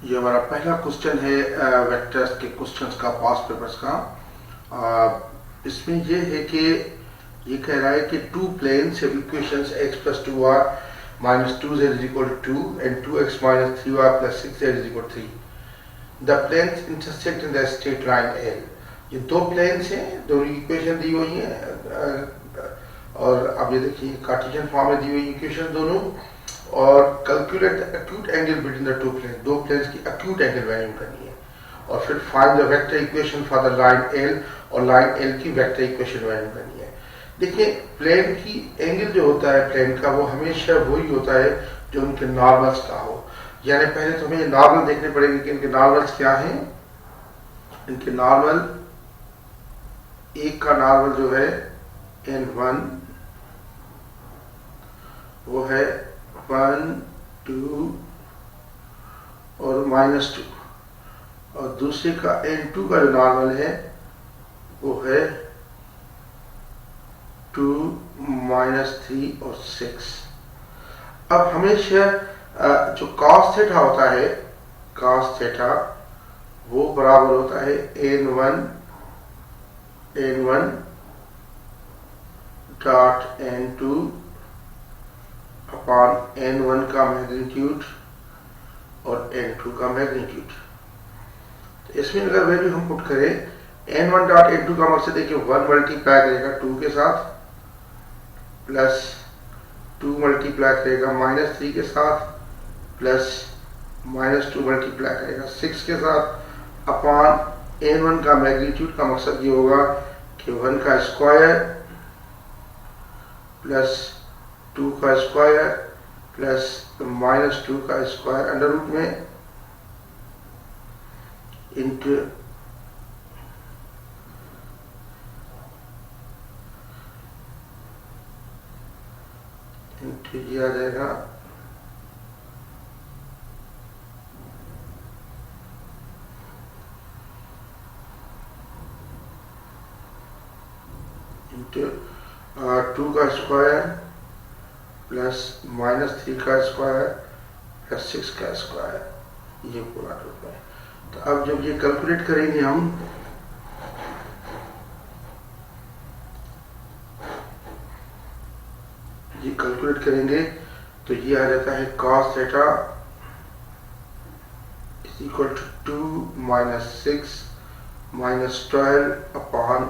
ये हमारा पहला क्वेश्चन है वेक्टर्स के क्वेश्चंस का, पास्ट पेपर्स का। इसमें ये है कि ये कह रहा है कि two planes have equations x plus 2y minus 2z is equal to 2 and 2x minus 3y plus 6z is equal to 3. The planes intersect in the straight line L. ये दो प्लेन्स हैं, दोनों इक्वेशन दी हुई हैं और अब ये देखिए कार्टेशियन फॉर्म में दी हुई इक्वेशन दोनों। और calculate the acute angle between the two planes, दो प्लेन्स की एक्यूट एंगल वैल्यू करनी है। और फिर find the vector equation for the line L, और लाइन एल की वेक्टर इक्वेशन वैल्यू करनी है। देखिए प्लेन की एंगल जो होता है प्लेन का, वो हमेशा वही होता है जो उनके नॉर्मल्स का हो। यानी पहले तो हमें नॉर्मल देखने पड़ेंगे कि इनके नॉर्मल्स क्या हैं। इनके नॉर्मल, एक का नॉर्मल जो है n1 वो है 1, 2 और -2, और दूसरे का n2 का जो नॉर्मल है वो है 2, -3 और 6। अब हमेशा जो cos थीटा होता है, cos थीटा वो बराबर होता है n1 dot n2 upon n1 का मैग्नीट्यूड और n2 का मैग्नीट्यूड। तो इसमें अगर वैल्यू हम पुट करें, n1 डॉट n2 का मकसद है कि 1 मल्टीप्लाई करेगा 2 के साथ, प्लस 2 मल्टीप्लाई करेगा -3 के साथ, प्लस -2 मल्टीप्लाई करेगा 6 के साथ, अपॉन n1 का मैग्नीट्यूड का मकसद ये होगा कि 1 का स्क्वायर प्लस 2 का स्क्वायर प्लस -2 का स्क्वायर अंडर रूट में इंटू ये आ जाएगा इंटू 2 का स्क्वायर प्लस -3 का स्क्वायर प्लस 6 का स्क्वायर, ये पूरा रूप है। तो अब जब ये कैलकुलेट करेंगे हम, ये कैलकुलेट करेंगे तो ये आ जाता है cos theta is equal to 2 - 6 -12 upon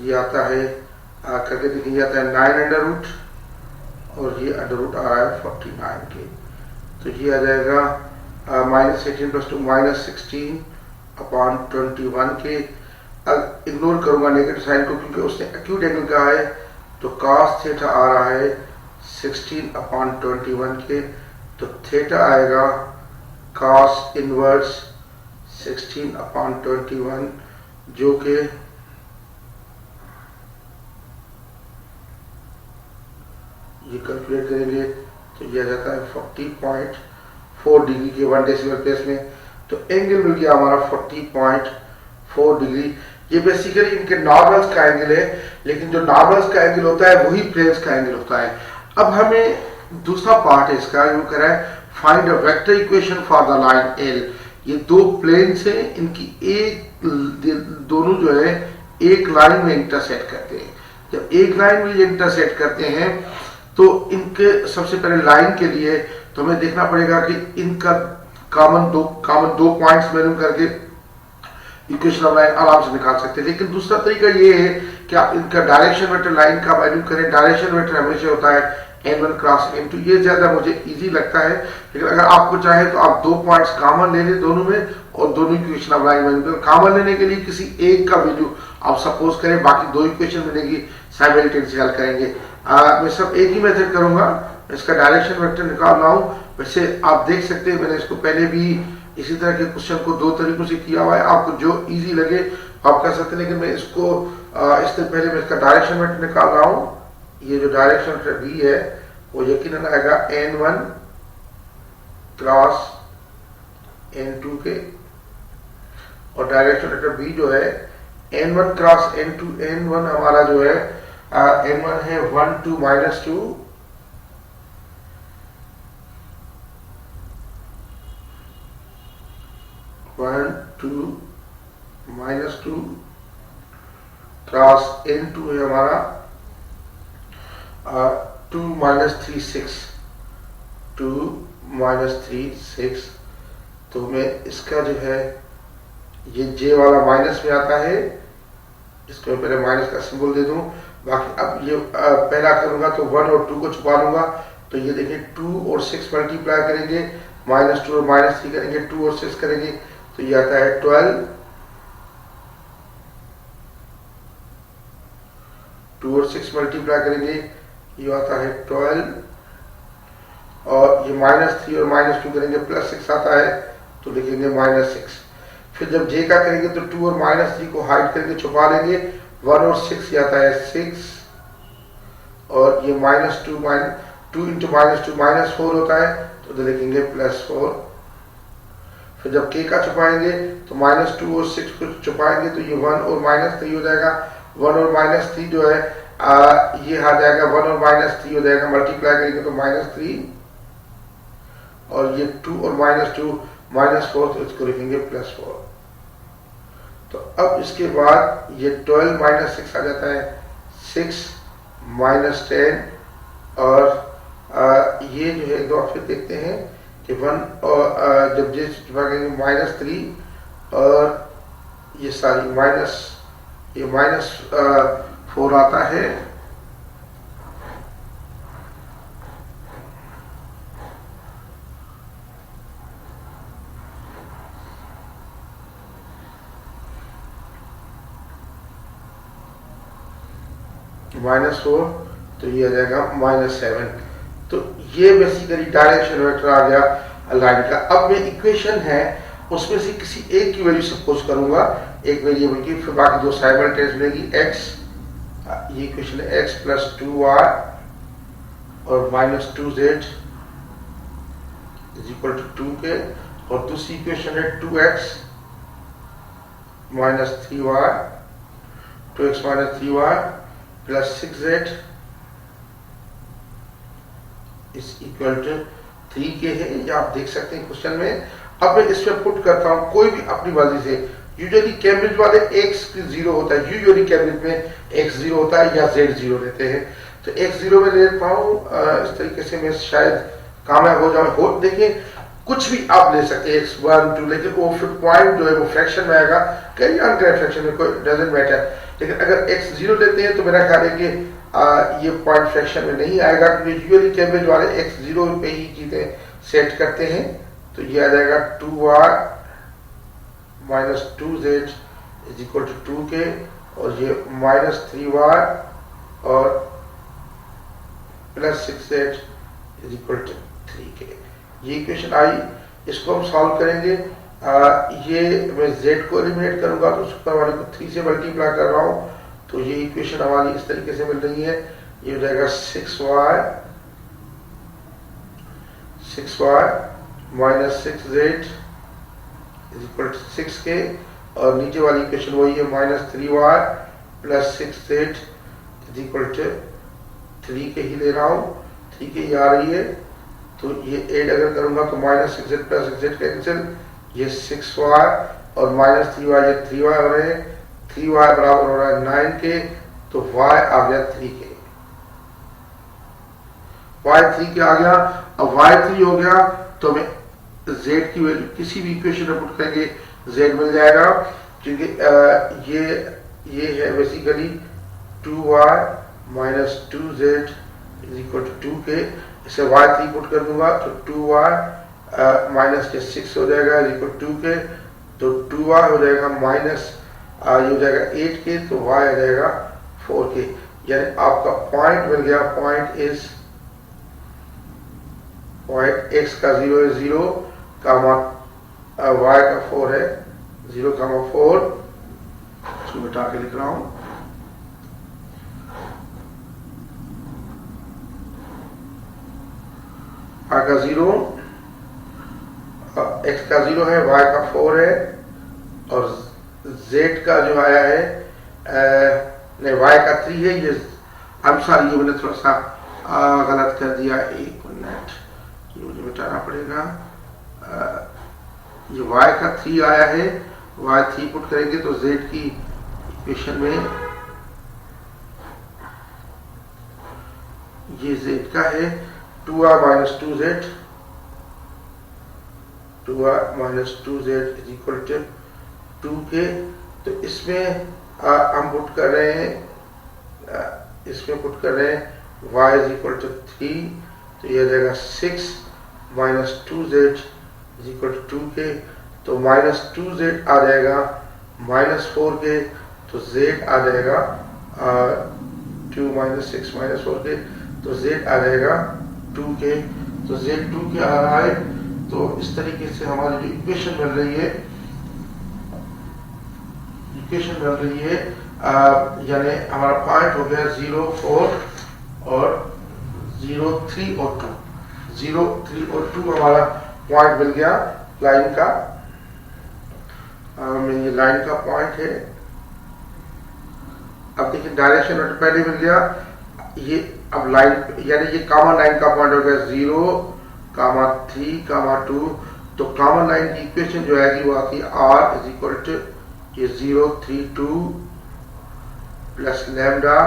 ये आता है करके देखिए, ये आता है 9 अंडर रूट, और ये अंडर रूट आ रहा है 49 के। तो ये आ जाएगा -18 + 2 -16 अपॉन 21 के। अब इग्नोर करूंगा नेगेटिव साइन को क्योंकि उसने एक्यूट एंगल कहा है, तो cos थीटा आ रहा है 16 अपॉन 21 के। तो थीटा आएगा cos इनवर्स 16 अपॉन 21, जो कि ये कैलकुलेट करेंगे तो ये आ जाता है 40.4 डिग्री के 1 डेसिमल प्लेस में। तो एंगल मिल गया हमारा 40.4 डिग्री। ये बेसिकली इनके नॉर्मल्स का एंगल है, लेकिन जो नॉर्मल्स का एंगल होता है वही प्लेन्स का एंगल होता है। अब हमें दूसरा पार्ट है इसका, जो कह रहा है find a vector equation for the line L. ये दो प्लेन्स हैं, इनकी दोनों जो है एक लाइन में इंटरसेक्ट करते हैं। जब एक लाइन में इंटरसेक्ट करते हैं तो इनके सबसे पहले लाइन के लिए तो हमें देखना पड़ेगा कि इनका कॉमन दो पॉइंट्स मैंने करके इक्वेशन ऑफ लाइन आराम से निकाल सकते हैं। लेकिन दूसरा तरीका ये है कि आप इनका डायरेक्शन वेक्टर लाइन का वैल्यू करें। डायरेक्शन वेक्टर हमेशा होता है n1 क्रॉस n2, ये ज्यादा मुझे इजी लगता है। लेकिन अगर आपको चाहे तो आप दो पॉइंट्स कॉमन ले लें दोनों में, और दोनों equation of line value common लेने के लिए किसी एक का वैल्यू आप सपोज करें, बाकी दो इक्वेशन मिलेगी, साइमल्टेनियसली हल करेंगे। मैं सब एक ही मेथड करूंगा, इसका डायरेक्शन वेक्टर निकाल रहा हूं। वैसे आप देख सकते हैं मैंने इसको पहले भी इसी तरह के क्वेश्चन को दो तरीकों से किया हुआ है, आपको जो इजी लगे आप कर सकते हैं। लेकिन मैं इसको इससे पहले मैं इसका डायरेक्शन वेक्टर निकाल रहा हूं। ये जो डायरेक्शन वेक्टर v है वो यकीनन आएगा n1 क्रॉस n2 के, और डायरेक्शन वेक्टर b जो है n1 क्रॉस n2, n1 हमारा जो है n1 है 1 2 -2, 1 2 -2 क्रॉस n2 है हमारा 2 -3 6 2 -3 6। तो मैं इसका जो है ये j वाला माइनस में आता है, इसको मैं पहले माइनस का सिंबल दे दूं। बाकी अब ये पहला करूंगा तो 1 और 2 को छुपा लूंगा। तो ये देखिए 2 और 6 मल्टीप्लाई करेंगे, -2 और -3 करेंगे, 2 और 6 करेंगे तो ये आता है 12। 2 और 6 मल्टीप्लाई करेंगे ये आता है 12, और ये -3 और -2 करेंगे +6 आता है तो लिखेंगे -6। फिर जब j का करेंगे तो 2 और -3 को हाइड करके छुपा लेंगे, 1 और 6 ये आता है 6, और ये -2 × -2 -4 होता है तो लिखेंगे +4। फिर जब k का छुपाएंगे तो -2 और 6 को छुपाएंगे तो ये 1 और -3 हो जाएगा। 1 और -3 जो है ये आ जाएगा, 1 और -3 हो जाएगा, मल्टीप्लाई करेंगे तो -3, और ये 2 और -2 -4 तो इसको लिखेंगे +4। तो अब इसके बाद ये 12 - 6 आ जाता है 6 - 10, और ये जो है एक बार फिर देखते हैं कि 1 और जब j छुपाएंगे -3, और ये सारी -4 आता है, -4 तो ये आ जाएगा -7। तो ये बेसिकली डायरेक्शन वेक्टर आ गया लाइन का। अब मैं इक्वेशन है उसमें से किसी एक की वैल्यू सपोज करूंगा, एक वेरिएबल की, फिर बाकी दो साइमल्टेनियस मिलेगी। x, ये इक्वेशन है x + 2y और -2z = 2 के, और दूसरी इक्वेशन है 2x - 3y 2x - 3y + 6z = 3 के है। ये आप देख सकते हैं क्वेश्चन में। अब मैं इसमें पुट करता हूं कोई भी अपनी मर्जी से। यूजुअली कैम्ब्रिज वाले x 0 होता है, यूजुअली कैम्ब्रिज में x 0 होता है या z 0 लेते हैं। तो x 0 में ले लेता हूं, इस तरीके से मैं शायद कामयाब हो जाऊं। देखिए कुछ भी आप ले सकते हैं, x1 2, लेकिन वो फिर पॉइंट जो है वो फ्रैक्शन में आएगा, कहीं अनग्रेड फ्रैक्शन में, कोई डजंट मैटर। लेकिन अगर x 0 लेते हैं तो मेरा ख्याल है कि ये पॉइंट फ्रैक्शन में नहीं आएगा, क्योंकि यूजुअली कैम्ब्रिज वाले x 0 पे ही चीजें सेट करते हैं। तो ये आ जाएगा 2y - 2z = 2 के, और ये -3y और +6z = 3 के। ये इक्वेशन आई। इसको हम सॉल्व करेंगे। ये मैं z को एलिमिनेट करूंगा तो ऊपर वाले को 3 से मल्टीप्लाई कर रहा हूं, तो ये इक्वेशन हमारी इस तरीके से मिल रही है। ये हो जाएगा 6y -6z = 6 के, और नीचे वाली इक्वेशन वही है -3y + 6z = 3 के ही ले रहा हूं। 3 के ही आ रही है, तो ये ऐड अगर करूंगा तो -6z + 6z कैंसिल, ये 6y और -3y, ये 3y हो रहे हैं। 3y बराबर हो रहा है 9 के, तो y आ गया 3 के। y 3 के आ गया। अब y 3 हो गया तो मैं z की वैल्यू किसी भी इक्वेशन में पुट करेंगे z मिल जाएगा, क्योंकि ये है बेसिकली 2y - 2z = 2 के। इसे y3 पुट कर दूंगा तो 2y -6 हो जाएगा = 2 के, तो 2y हो जाएगा ये हो जाएगा 8 के, तो y आ जाएगा 4 के। यानी आपका पॉइंट मिल गया। पॉइंट x का 0 है 0, y का 4 है 0, 4। इसको मिटा के लिख रहा हूं। y का 0, x का 0 है, y का 4 है, और z का जो आया है नहीं, y का 3 है। ये ये मैंने थोड़ा सा गलत कर दिया, 1 मिनट, ये मुझे मिटाना पड़ेगा। ये y का 3 आया है, y 3 पुट करेंगे तो z की इक्वेशन में ये z का है 2r minus 2z, 2r minus 2z is equal to 2k। तो इसमें हम पुट कर रहे हैं, इसमें पुट कर रहे हैं y is equal to 3, तो यह जाएगा 6 minus 2z is equal to 2k। तो minus 2z आ जाएगा minus 4k, तो z आ जाएगा 2 minus 6 minus 4k, तो z आ जाएगा 2k। तो z 2k आ रहा है। तो इस तरीके से हमारी जो इक्वेशन मिल रही है, यानी हमारा पॉइंट हो गया 0, 4 और 0, 3 और 2, 0, 3 और 2 हमारा पॉइंट मिल गया लाइन का। ये लाइन का पॉइंट है। अब देखिए डायरेक्शन वेक्टर पहले मिल गया, ये अब लाइन यानी ये कॉमन लाइन का पॉइंट हो गया 0, 3, 2। तो कॉमन लाइन की इक्वेशन जो आएगी वो आती है r इज इक्वल टू ये 0, 3, 2 प्लस लैम्डा,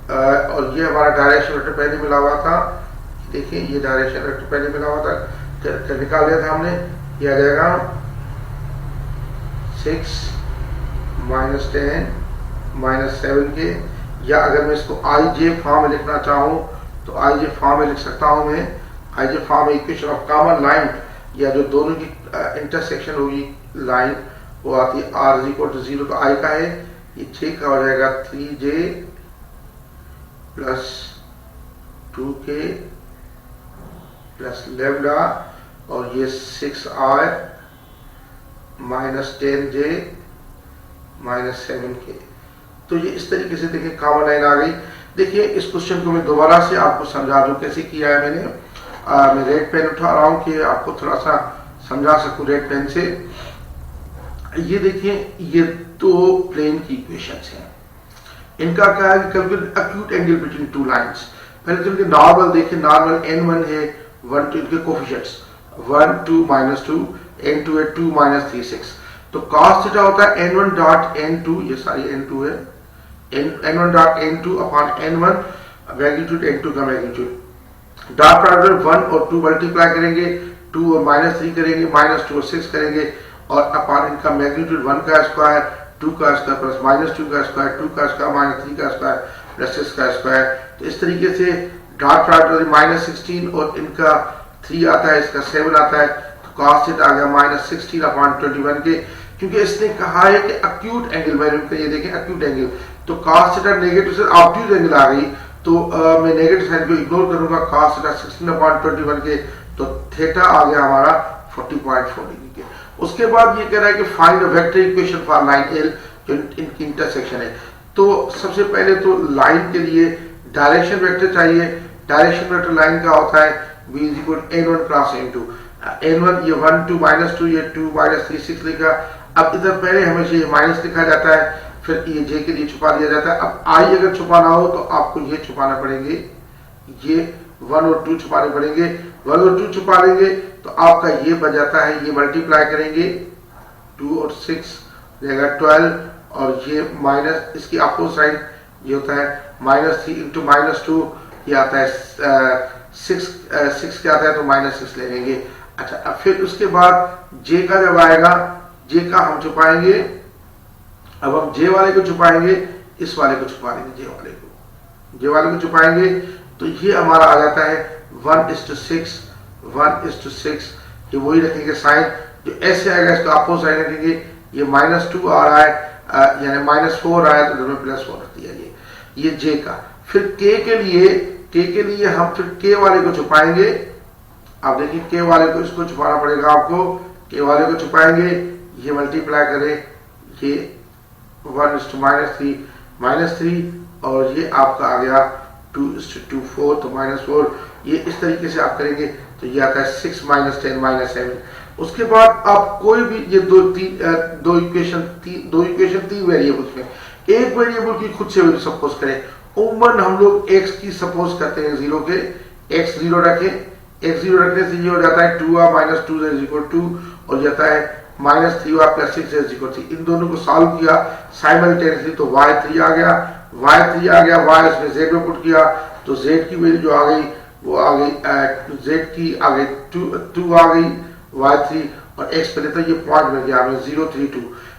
और ये हमारा डायरेक्शन वेक्टर पहले मिला हुआ था। देखिए ये डायरेक्शन वेक्टर पहले मिला हुआ था, निकाल लिया था हमने। ये आ जाएगा 6 minus 10 minus 7k, या अगर मैं इसको IJ फॉर्म में लिखना चाहूँ तो IJ फॉर्म में लिख सकता हूँ मैं। IJ फॉर्म में इक्वेशन ऑफ कॉमन लाइन या जो दोनों की इंटरसेक्शन होगी लाइन वो आती है r इज इक्वल टू 0, तो I का है ये 6 का हो जाएगा 3j plus 2k plus lambda, और ये 6r minus 10j minus 7k। तो ये इस तरीके से देखिए कॉमन लाइन आ गई। देखिए इस क्वेश्चन को मैं दोबारा से आपको समझा दूं कैसे किया है मैंने। मैं रेड पेन उठा रहा हूं कि आपको थोड़ा सा समझा सकूं रेड पेन से। ये देखिए ये दो प्लेन की इक्वेशंस हैं, इनका क्या है कि calculate acute angle between two lines. पहले तो इनके नॉर्मल देखिए, नॉर्मल n1 है 1 2, इनके कोफिशिएंट्स 1 2 minus 2, n2 है 2 minus 3 6। तो cos थीटा होता है n1 डॉट n2, ये सारी n2 है, n1 dot n2 upon n1 magnitude n2 का मैग्नीट्यूड। डॉट प्रोडक्ट 1 और 2 मल्टीप्लाई करेंगे, 2 और -3 करेंगे, -2 और 6 करेंगे, और अपॉन इनका मैग्नीट्यूड 1 का स्क्वायर, 2 का स्क्वायर प्लस -2 का स्क्वायर, 2 का स्क्वायर -3 का स्क्वायर प्लस 6 का स्क्वायर। तो इस तरीके से डॉट प्रोडक्ट -16 और इनका 3 आता है, इसका 7 आता है, तो cos थीटा आ गया -16 अपॉन 21 के। क्योंकि इसने कहा है कि एक्यूट एंगल, मैंने ये देखें एक्यूट एंगल, तो cos थीटा नेगेटिव से ऑब्ट्यूज एंगल आ गई, तो मैं नेगेटिव साइन को इग्नोर करूंगा, cos थीटा 16 अपॉन 21 के, तो थीटा आ गया हमारा 40.4 डिग्री के। उसके बाद ये कह रहा है कि find a vector equation for line L जो इनकी इंटरसेक्शन है। तो सबसे पहले तो लाइन के लिए डायरेक्शन वेक्टर चाहिए। डायरेक्शन वेक्टर लाइन का होता है v is equal n1 cross n2। n1 ये 1 2 -2, ये 2 -3 6 लिखा। अब इधर पहले हमेशा ये माइनस लिखा जाता है, फिर ये j के लिए छुपा दिया जाता है। अब i अगर छुपाना हो तो आपको ये छुपाना पड़ेंगे, ये 1 और 2 छुपाने पड़ेंगे। 1 और 2 छुपा लेंगे तो आपका ये बच जाता है, ये मल्टीप्लाई करेंगे 2 और 6 जाएगा 12, और ये माइनस इसकी अपोजिट साइड ये होता है -3 इंटू -2, ये आता है 6 क्या आता है तो -6 ले लेंगे। अच्छा, अब फिर उसके बाद j का जब आएगा, j का हम छुपाएंगे। अब हम j वाले को छुपाएंगे, इस वाले को छुपा लेंगे, j वाले को छुपाएंगे, तो ये हमारा आ जाता है 1:6, 1:6। ये वही रखेंगे साइन, जो ऐसे आएगा इसका अपोजिट साइन रखेंगे। ये -2 आ रहा है, यानी -4 आया तो दोनों +4 रख दिया ये j का। फिर k के लिए हम फिर k वाले को छुपाएंगे। अब देखिए k वाले को इसको छुपाना पड़ेगा आपको, k वाले को छुपाएंगे, ये मल्टीप्लाई करें, ये 1:-3 -3, और ये आपका आ गया 2:2 4, तो -4। ये इस तरीके से आप करेंगे तो ये आता है 6 -10 -7। उसके बाद आप कोई भी ये दो इक्वेशन 3 वेरिएबल्स में एक वेरिएबल की खुद से सपोज करें। उमन हम लोग x की सपोज करते हैं 0 के, x 0 रखें, x0 रखने से ये हो जाता है 2r minus 2 is equal to और जाता है minus 3r plus 6 is equal to. इन दोनों को सॉल्व किया साइमल्टेनियसली तो y3 आ गया, y इसमें z में पुट किया तो z की वैल्यू जो आ गई वो आ गई z की आ गई 2 आ गई y3 और x पहले तो ये पॉइंट मिल गया हमें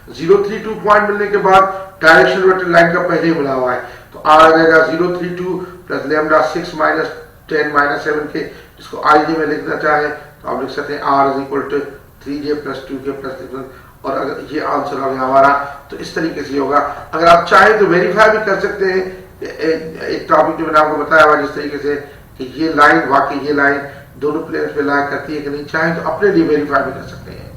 032 पॉइंट मिलने के बाद डायरेक्शन वेक्टर लाइन का पहले मिला हुआ है तो r आ जाएगा 032 प्लस लैम्डा 6 माइनस 10 माइनस 7 के जिसको ij में लिखना चाहे तो आप लिख सकते हैं r is equal to 3j plus 2k plus 7 और अगर ये आंसर आ गया हमारा तो इस तरीके से होगा। अगर आप चाहें तो वेरीफाई भी कर सकते हैं एक टॉपिक जो मैंने आपको बताया हुआ जिस तरीके से कि ये लाइन वाकई ये लाइन दोनों प्लेन्स पे लाइन करती है कि नहीं, चाहें तो अपने लिए वेरीफाई भी कर सकते हैं।